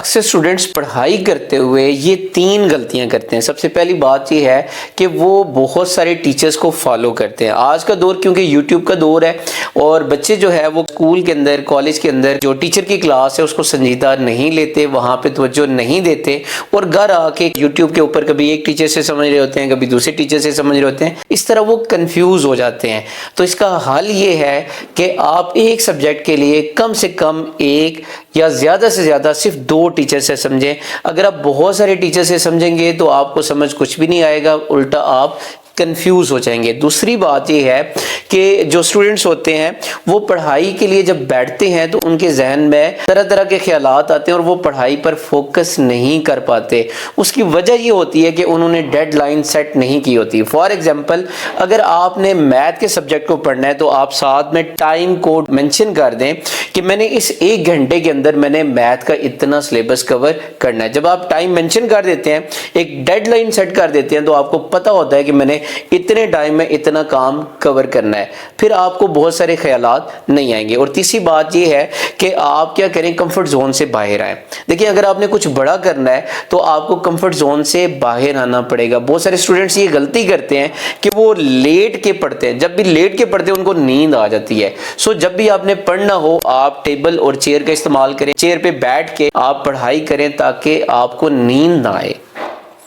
اکثر اسٹوڈنٹس پڑھائی کرتے ہوئے یہ 3 غلطیاں کرتے ہیں۔ سب سے پہلی بات یہ ہے کہ وہ بہت سارے ٹیچرز کو فالو کرتے ہیں۔ آج کا دور کیونکہ یوٹیوب کا دور ہے اور بچے جو ہے وہ اسکول کے اندر، کالج کے اندر جو ٹیچر کی کلاس ہے اس کو سنجیدہ نہیں لیتے، وہاں پہ توجہ نہیں دیتے، اور گھر آ کے یوٹیوب کے اوپر کبھی ایک ٹیچر سے سمجھ رہے ہوتے ہیں، کبھی دوسرے ٹیچر سے سمجھ رہے ہوتے ہیں، اس طرح وہ کنفیوز ہو جاتے ہیں۔ تو اس کا حل یہ ہے کہ آپ ایک سبجیکٹ کے لیے کم سے کم ایک یا زیادہ سے زیادہ صرف 2 ٹیچر سے سمجھیں۔ اگر آپ بہت سارے ٹیچر سے سمجھیں گے تو آپ کو سمجھ کچھ بھی نہیں آئے گا، الٹا آپ کنفیوز ہو جائیں گے۔ دوسری بات یہ ہے کہ جو اسٹوڈنٹس ہوتے ہیں وہ پڑھائی کے لیے جب بیٹھتے ہیں تو ان کے ذہن میں طرح طرح کے خیالات آتے ہیں اور وہ پڑھائی پر فوکس نہیں کر پاتے۔ اس کی وجہ یہ ہوتی ہے کہ انہوں نے ڈیڈ لائن سیٹ نہیں کی ہوتی۔ فار ایگزامپل، اگر آپ نے میتھ کے سبجیکٹ کو پڑھنا ہے تو آپ ساتھ میں ٹائم کوڈ مینشن کر دیں کہ میں نے اس 1 گھنٹے کے اندر میں نے میتھ کا اتنا سلیبس کور کرنا ہے۔ جب آپ ٹائم مینشن کر دیتے ہیں، ایک ڈیڈ لائن سیٹ کر دیتے ہیں، تو آپ کو پتہ ہوتا ہے کہ میں نے اتنے ٹائم میں اتنا کام کور کرنا ہے، پھر آپ کو بہت سارے خیالات نہیں آئیں گے۔ اور تیسری بات یہ ہے کہ آپ کیا کریں، کمفرٹ زون سے باہر آئیں۔ دیکھیں، اگر آپ نے کچھ بڑا کرنا ہے تو آپ کو کمفرٹ زون سے باہر آنا پڑے گا۔ بہت سارے اسٹوڈنٹس یہ غلطی کرتے ہیں کہ وہ لیٹ کے پڑھتے ہیں، جب بھی لیٹ کے پڑھتے ہیں ان کو نیند آ جاتی ہے۔ جب بھی آپ نے پڑھنا ہو آپ ٹیبل اور چیئر کا استعمال کریں، چیئر پہ بیٹھ کے آپ پڑھائی کریں تاکہ آپ کو نیند نہ آئے۔